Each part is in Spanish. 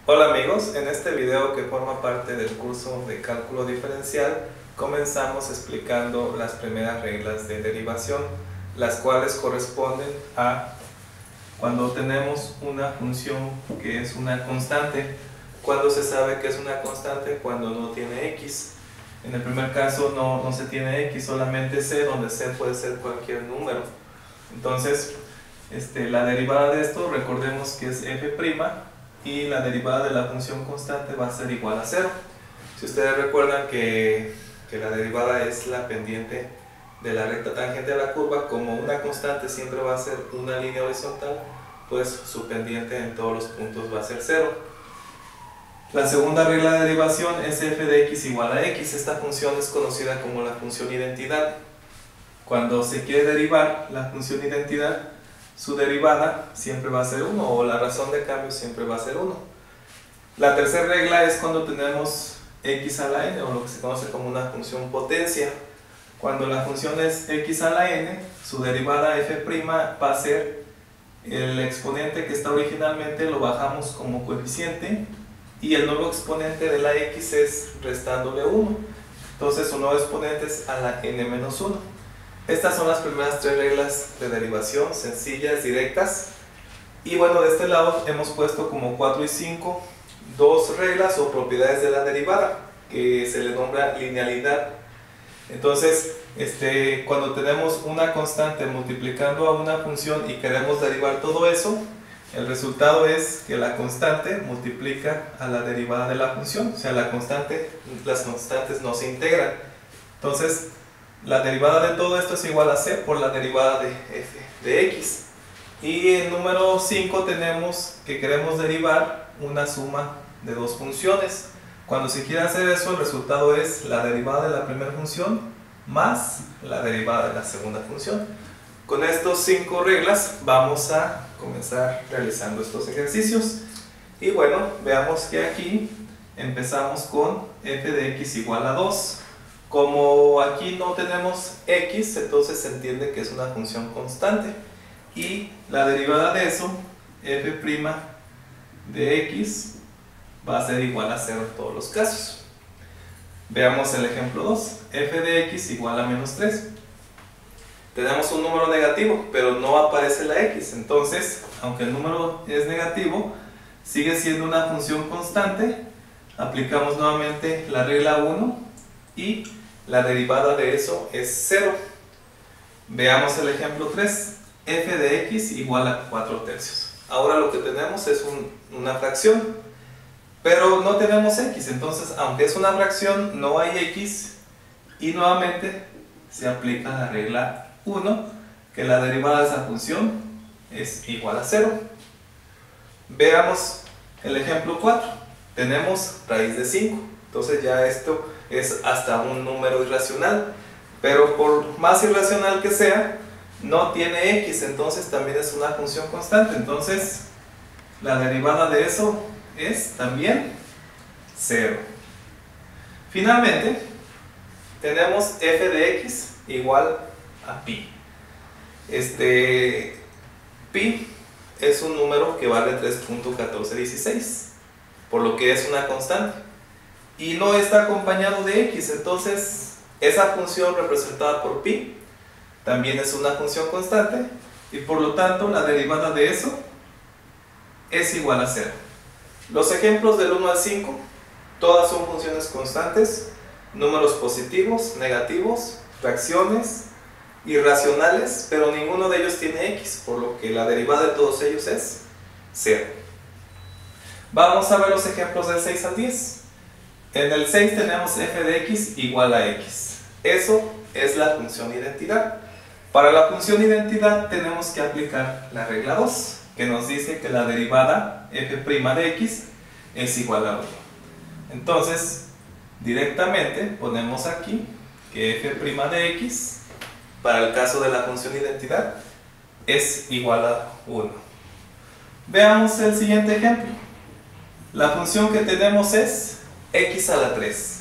Hola amigos, en este video que forma parte del curso de cálculo diferencial comenzamos explicando las primeras reglas de derivación, las cuales corresponden a cuando tenemos una función que es una constante. Cuando se sabe que es una constante, cuando no tiene x. En el primer caso no se tiene x, solamente c, donde c puede ser cualquier número. Entonces la derivada de esto, recordemos que es f', y la derivada de la función constante va a ser igual a 0. Si ustedes recuerdan que la derivada es la pendiente de la recta tangente a la curva, como una constante siempre va a ser una línea horizontal, pues su pendiente en todos los puntos va a ser 0. La segunda regla de derivación es f de x igual a x. Esta función es conocida como la función identidad. Cuando se quiere derivar la función identidad, su derivada siempre va a ser 1, o la razón de cambio siempre va a ser 1. La tercera regla es cuando tenemos x a la n, o lo que se conoce como una función potencia. Cuando la función es x a la n, su derivada f' va a ser el exponente que está originalmente, lo bajamos como coeficiente, y el nuevo exponente de la x es restándole 1. Entonces su nuevo exponente es a la n-1. Estas son las primeras tres reglas de derivación, sencillas, directas. Y bueno, de este lado hemos puesto como 4 y 5 dos reglas o propiedades de la derivada, que se le nombra linealidad. Entonces, cuando tenemos una constante multiplicando a una función y queremos derivar todo eso, el resultado es que la constante multiplica a la derivada de la función. O sea, las constantes no se integran. Entonces, la derivada de todo esto es igual a c por la derivada de f de x. Y en número 5 tenemos que queremos derivar una suma de dos funciones. Cuando se quiere hacer eso, el resultado es la derivada de la primera función más la derivada de la segunda función. Con estas 5 reglas vamos a comenzar realizando estos ejercicios. Y bueno, veamos que aquí empezamos con f de x igual a 2. Como aquí no tenemos x, entonces se entiende que es una función constante. Y la derivada de eso, f' de x, va a ser igual a 0 en todos los casos. Veamos el ejemplo 2. F de x igual a menos 3. Tenemos un número negativo, pero no aparece la x. Entonces, aunque el número es negativo, sigue siendo una función constante. Aplicamos nuevamente la regla 1 y la derivada de eso es 0. Veamos el ejemplo 3. F de x igual a 4 tercios. Ahora lo que tenemos es una fracción, pero no tenemos x. Entonces, aunque es una fracción, no hay x. Y nuevamente se aplica la regla 1, que la derivada de esa función es igual a 0. Veamos el ejemplo 4. Tenemos raíz de 5. Entonces ya esto es hasta un número irracional, pero por más irracional que sea, no tiene x, entonces también es una función constante. Entonces la derivada de eso es también 0. Finalmente tenemos f de x igual a pi. Pi es un número que vale 3.1416, por lo que es una constante y no está acompañado de x. Entonces esa función representada por pi también es una función constante, y por lo tanto la derivada de eso es igual a 0. Los ejemplos del 1 al 5, todas son funciones constantes, números positivos, negativos, fracciones, irracionales, pero ninguno de ellos tiene x, por lo que la derivada de todos ellos es 0. Vamos a ver los ejemplos del 6 al 10. En el 6 tenemos f de x igual a x. Eso es la función identidad. Para la función identidad tenemos que aplicar la regla 2, que nos dice que la derivada f' de x es igual a 1. Entonces, directamente ponemos aquí que f' de x, para el caso de la función identidad, es igual a 1. Veamos el siguiente ejemplo. La función que tenemos es x a la 3.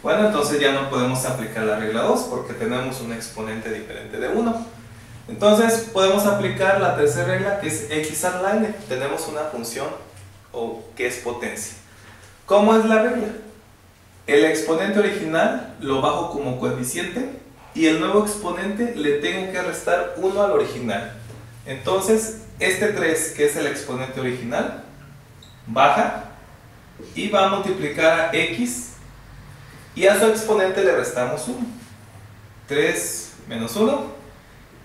Bueno, entonces ya no podemos aplicar la regla 2 porque tenemos un exponente diferente de 1. Entonces podemos aplicar la tercera regla, que es x a la n. Tenemos una función o qué es potencia. ¿Cómo es la regla? El exponente original lo bajo como coeficiente y el nuevo exponente le tengo que restar 1 al original. Entonces, este 3, que es el exponente original, baja y va a multiplicar a x y a su exponente le restamos 1. 3 menos 1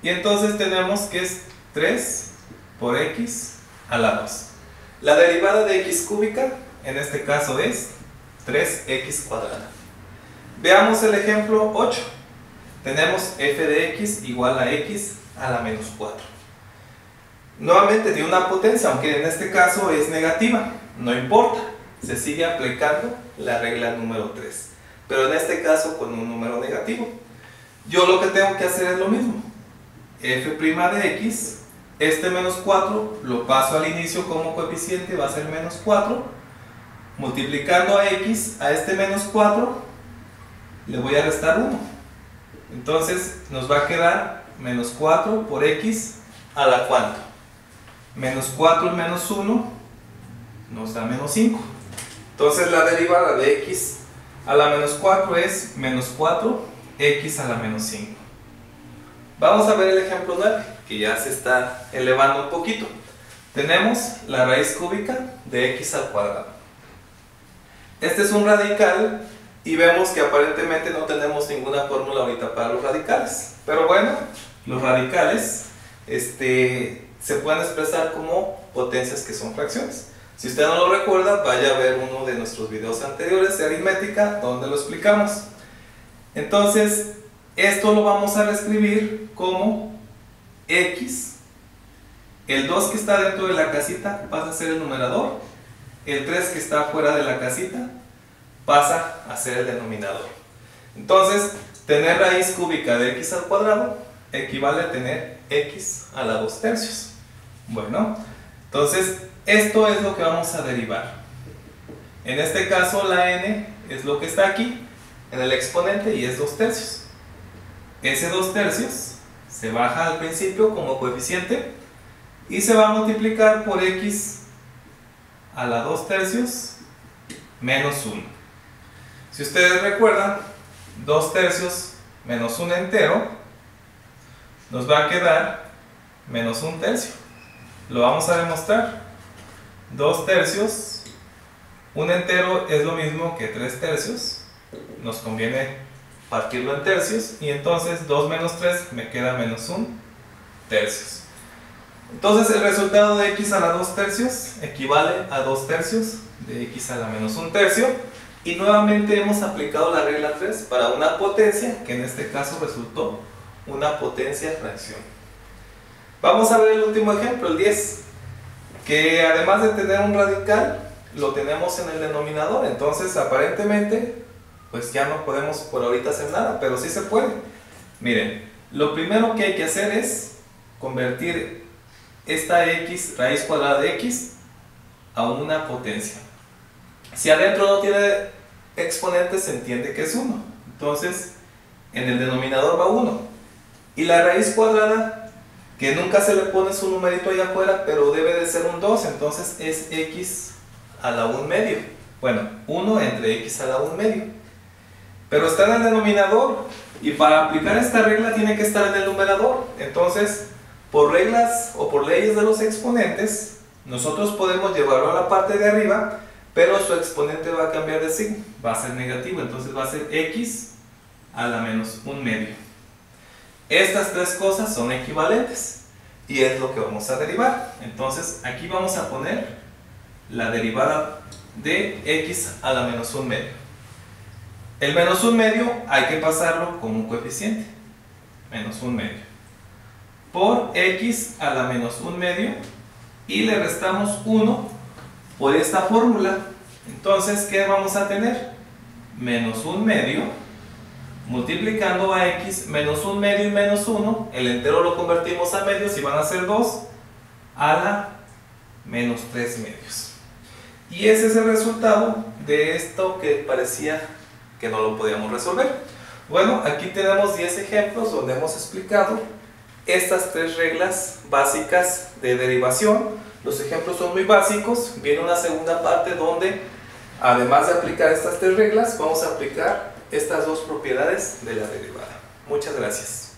y entonces tenemos que es 3 por x a la 2. La derivada de x cúbica en este caso es 3x cuadrada. Veamos el ejemplo 8. Tenemos f de x igual a x a la menos 4. Nuevamente tiene una potencia, aunque en este caso es negativa. No importa, se sigue aplicando la regla número 3, pero en este caso con un número negativo. Yo lo que tengo que hacer es lo mismo. F' de x, este menos 4 lo paso al inicio como coeficiente, va a ser menos 4. Multiplicando a x, a este menos 4 le voy a restar 1. Entonces nos va a quedar menos 4 por x a la ¿cuánto? Menos 4 y menos 1 nos da menos 5. Entonces la derivada de x a la menos 4 es menos 4x a la menos 5. Vamos a ver el ejemplo 9, que ya se está elevando un poquito. Tenemos la raíz cúbica de x al cuadrado. Este es un radical y vemos que aparentemente no tenemos ninguna fórmula ahorita para los radicales. Pero bueno, los radicales se pueden expresar como potencias que son fracciones. Si usted no lo recuerda, vaya a ver uno de nuestros videos anteriores de aritmética donde lo explicamos. Entonces, esto lo vamos a reescribir como x. El 2 que está dentro de la casita pasa a ser el numerador. El 3 que está fuera de la casita pasa a ser el denominador. Entonces, tener raíz cúbica de x al cuadrado equivale a tener x a la 2 tercios. Bueno, entonces esto es lo que vamos a derivar. En este caso la n es lo que está aquí en el exponente y es 2 tercios. Ese 2 tercios se baja al principio como coeficiente y se va a multiplicar por x a la 2 tercios menos 1. Si ustedes recuerdan, 2 tercios menos un entero nos va a quedar menos un tercio. Lo vamos a demostrar. 2 tercios, un entero es lo mismo que 3 tercios. Nos conviene partirlo en tercios y entonces 2 menos 3 me queda menos 1 tercios. Entonces el resultado de x a la 2 tercios equivale a 2 tercios de x a la menos 1 tercio y nuevamente hemos aplicado la regla 3 para una potencia que en este caso resultó una potencia fracción. Vamos a ver el último ejemplo, el 10, que además de tener un radical lo tenemos en el denominador, entonces aparentemente pues ya no podemos por ahorita hacer nada, pero sí se puede. Miren, lo primero que hay que hacer es convertir esta x, raíz cuadrada de x, a una potencia. Si adentro no tiene exponentes, se entiende que es 1. Entonces, en el denominador va 1. Y la raíz cuadrada, que nunca se le pone su numerito allá afuera, pero debe de ser un 2, entonces es x a la 1 medio. Bueno, 1 entre x a la 1 medio. Pero está en el denominador, y para aplicar esta regla tiene que estar en el numerador. Entonces, por reglas o por leyes de los exponentes, nosotros podemos llevarlo a la parte de arriba, pero su exponente va a cambiar de signo, va a ser negativo, entonces va a ser x a la menos 1 medio. Estas tres cosas son equivalentes y es lo que vamos a derivar. Entonces aquí vamos a poner la derivada de x a la menos 1 medio. El menos 1 medio hay que pasarlo como un coeficiente, menos 1 medio, por x a la menos 1 medio y le restamos 1 por esta fórmula. Entonces, ¿qué vamos a tener? Menos 1 medio multiplicando a x, menos 1 medio y menos 1, el entero lo convertimos a medios y van a ser 2 a la menos 3 medios. Y ese es el resultado de esto que parecía que no lo podíamos resolver. Bueno, aquí tenemos 10 ejemplos donde hemos explicado estas tres reglas básicas de derivación. Los ejemplos son muy básicos. Viene una segunda parte donde, además de aplicar estas tres reglas, vamos a aplicar estas dos propiedades de la derivada. Muchas gracias.